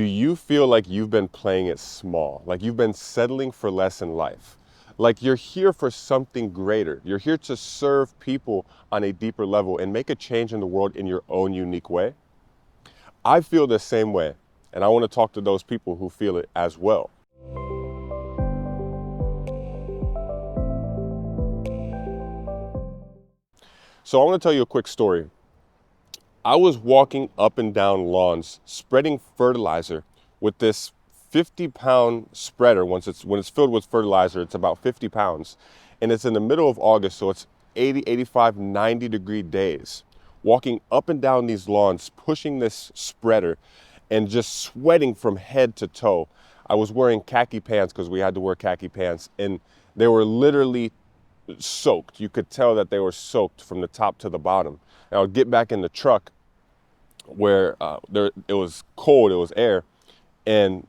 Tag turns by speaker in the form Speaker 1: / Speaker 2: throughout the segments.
Speaker 1: Do you feel like you've been playing it small? Like you've been settling for less in life? Like you're here for something greater. You're here to serve people on a deeper level and make a change in the world in your own unique way? I feel the same way, and I want to talk to those people who feel it as well. So I want to tell you a quick story. I was walking up and down lawns spreading fertilizer with this 50-pound spreader. When it's filled with fertilizer, it's about 50 pounds. And it's in the middle of August, so it's 80, 85, 90-degree days. Walking up and down these lawns, pushing this spreader and just sweating from head to toe. I was wearing khaki pants because we had to wear khaki pants, and they were literally soaked. You could tell that they were soaked from the top to the bottom. And I would get back in the truck where it was cold, it was air, and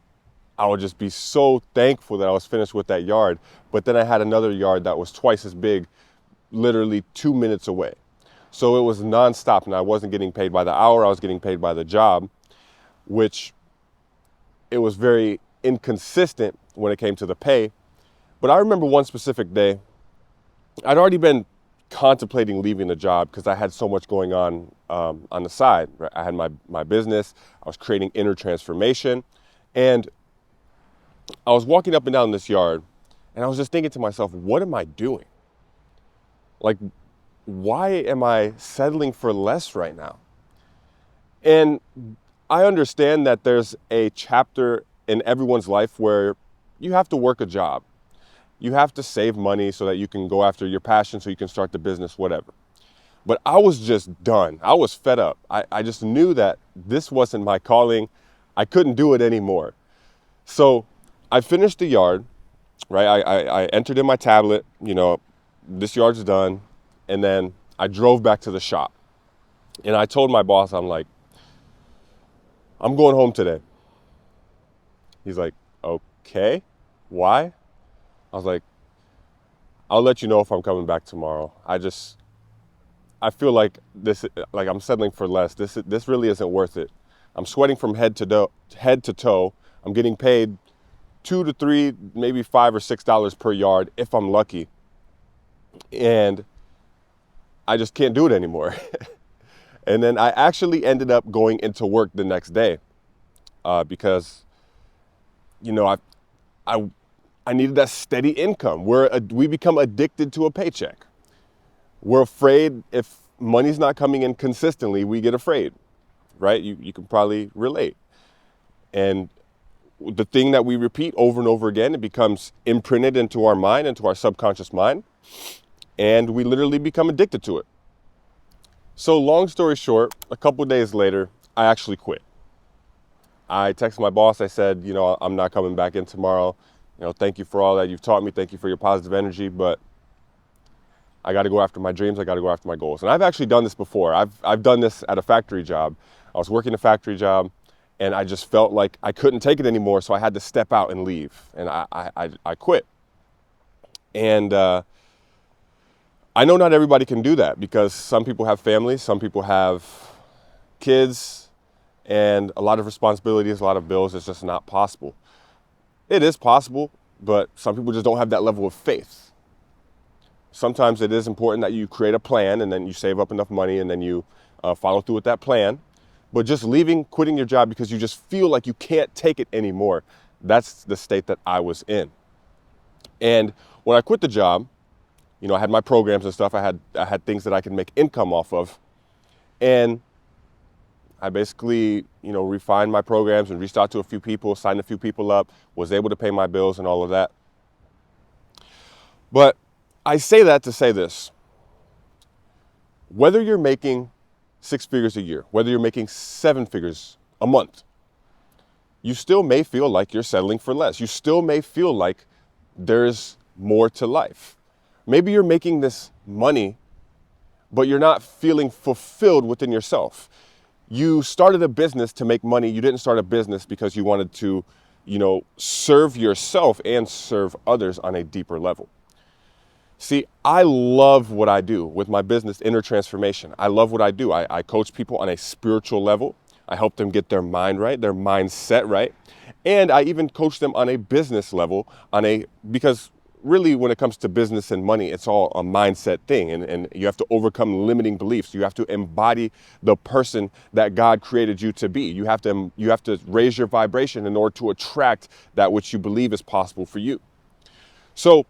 Speaker 1: I would just be so thankful that I was finished with that yard. But then I had another yard that was twice as big, literally 2 minutes away. So it was nonstop, and I wasn't getting paid by the hour, I was getting paid by the job, which it was very inconsistent when it came to the pay. But I remember one specific day, I'd already been contemplating leaving the job because I had so much going on the side. Right? I had my business, I was creating inner transformation, and I was walking up and down this yard, and I was just thinking to myself, what am I doing? Like, why am I settling for less right now? And I understand that there's a chapter in everyone's life where you have to work a job. You have to save money so that you can go after your passion, so you can start the business, whatever. But I was just done. I was fed up. I just knew that this wasn't my calling. I couldn't do it anymore. So I finished the yard, right? I entered in my tablet, this yard's done. And then I drove back to the shop. And I told my boss, I'm like, I'm going home today. He's like, okay, why? I was like, I'll let you know if I'm coming back tomorrow. I feel like I'm settling for less. This really isn't worth it. I'm sweating from head to toe. I'm getting paid $2 to $3, maybe $5 or $6 per yard if I'm lucky. And I just can't do it anymore. And then I actually ended up going into work the next day because, I needed that steady income. We become addicted to a paycheck. We're afraid if money's not coming in consistently, we get afraid, right? You can probably relate. And the thing that we repeat over and over again, it becomes imprinted into our mind, into our subconscious mind, and we literally become addicted to it. So long story short, a couple days later, I actually quit. I texted my boss. I said, I'm not coming back in tomorrow. Thank you for all that you've taught me. Thank you for your positive energy, but I got to go after my dreams. I got to go after my goals. And I've actually done this before. I've done this at a factory job. I was working a factory job, and I just felt like I couldn't take it anymore, so I had to step out and leave. And I quit. And I know not everybody can do that because some people have families, some people have kids, and a lot of responsibilities, a lot of bills. It's just not possible. It is possible, but some people just don't have that level of faith. Sometimes it is important that you create a plan and then you save up enough money and then you follow through with that plan. But just quitting your job because you just feel like you can't take it anymore, that's the state that I was in. And when I quit the job, I had my programs and stuff. I had things that I could make income off of. And I basically, refined my programs and reached out to a few people, signed a few people up, was able to pay my bills and all of that. But I say that to say this. Whether you're making 6 figures a year, whether you're making 7 figures a month, you still may feel like you're settling for less. You still may feel like there's more to life. Maybe you're making this money, but you're not feeling fulfilled within yourself. You started a business to make money. You didn't start a business because you wanted to, serve yourself and serve others on a deeper level. See, I love what I do with my business, Inner Transformation. I love what I do. I coach people on a spiritual level. I help them get their mind right, their mindset right. And I even coach them on a business level because really when it comes to business and money, it's all a mindset thing. And you have to overcome limiting beliefs. You have to embody the person that God created you to be. You have to raise your vibration in order to attract that which you believe is possible for you. So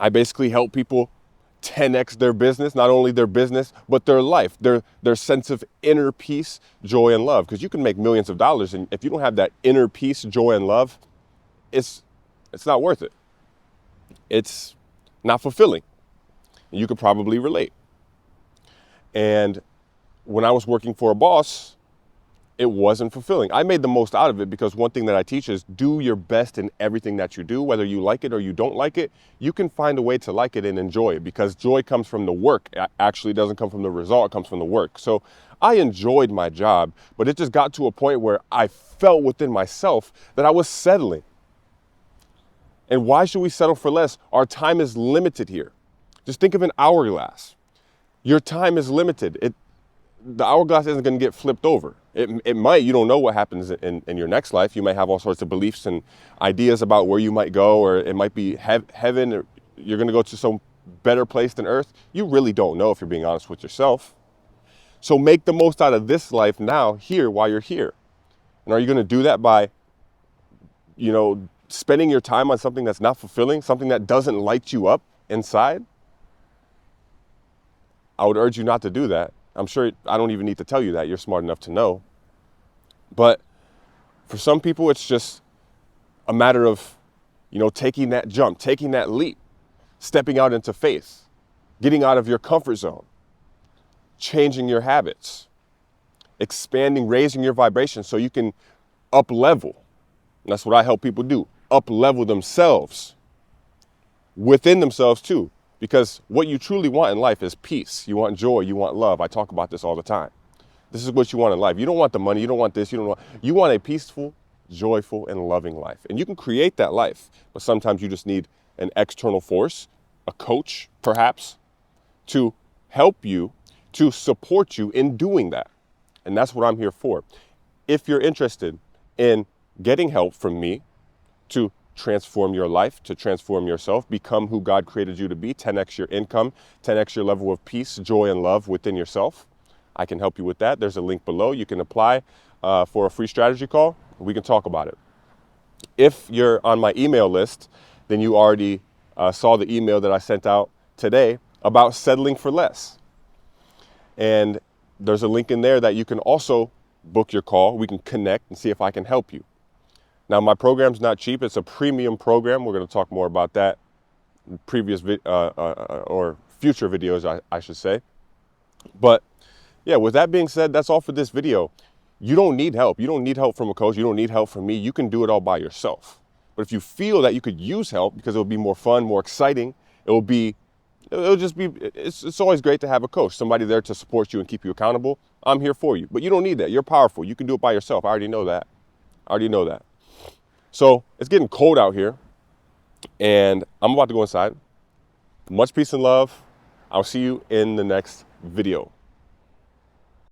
Speaker 1: I basically help people 10x their business, not only their business, but their life, their sense of inner peace, joy, and love. Because you can make millions of dollars, and if you don't have that inner peace, joy, and love, it's not worth it. It's not fulfilling. You could probably relate. And when I was working for a boss, it wasn't fulfilling. I made the most out of it because one thing that I teach is do your best in everything that you do, whether you like it or you don't like it. You can find a way to like it and enjoy it because joy comes from the work. It actually doesn't come from the result, it comes from the work. So I enjoyed my job, but it just got to a point where I felt within myself that I was settling. And why should we settle for less? Our time is limited here. Just think of an hourglass. Your time is limited. The hourglass isn't going to get flipped over. It might. You don't know what happens in your next life. You might have all sorts of beliefs and ideas about where you might go, or it might be heaven, or you're going to go to some better place than earth. You really don't know if you're being honest with yourself. So make the most out of this life now, here, while you're here. And are you going to do that by, spending your time on something that's not fulfilling, something that doesn't light you up inside? I would urge you not to do that. I'm sure I don't even need to tell you that. You're smart enough to know. But for some people, it's just a matter of, taking that jump, taking that leap, stepping out into faith, getting out of your comfort zone, changing your habits, expanding, raising your vibration so you can up level. And that's what I help people do, up level themselves within themselves too. Because what you truly want in life is peace. You want joy. You want love. I talk about this all the time. This is what you want in life. You don't want the money. You don't want this. You want a peaceful, joyful, and loving life. And you can create that life. But sometimes you just need an external force, a coach, perhaps, to help you, to support you in doing that. And that's what I'm here for. If you're interested in getting help from me to transform your life, to transform yourself, become who God created you to be, 10x your income, 10x your level of peace, joy, and love within yourself, I can help you with that. There's a link below. You can apply for a free strategy call. We can talk about it. If you're on my email list, then you already saw the email that I sent out today about settling for less. And there's a link in there that you can also book your call. We can connect and see if I can help you. Now, my program's not cheap. It's a premium program. We're going to talk more about that in previous or future videos, I should say. But yeah, with that being said, that's all for this video. You don't need help. You don't need help from a coach. You don't need help from me. You can do it all by yourself. But if you feel that you could use help because it'll be more fun, more exciting, it's always great to have a coach, somebody there to support you and keep you accountable. I'm here for you. But you don't need that. You're powerful. You can do it by yourself. I already know that. So it's getting cold out here, and I'm about to go inside. Much peace and love. I'll see you in the next video.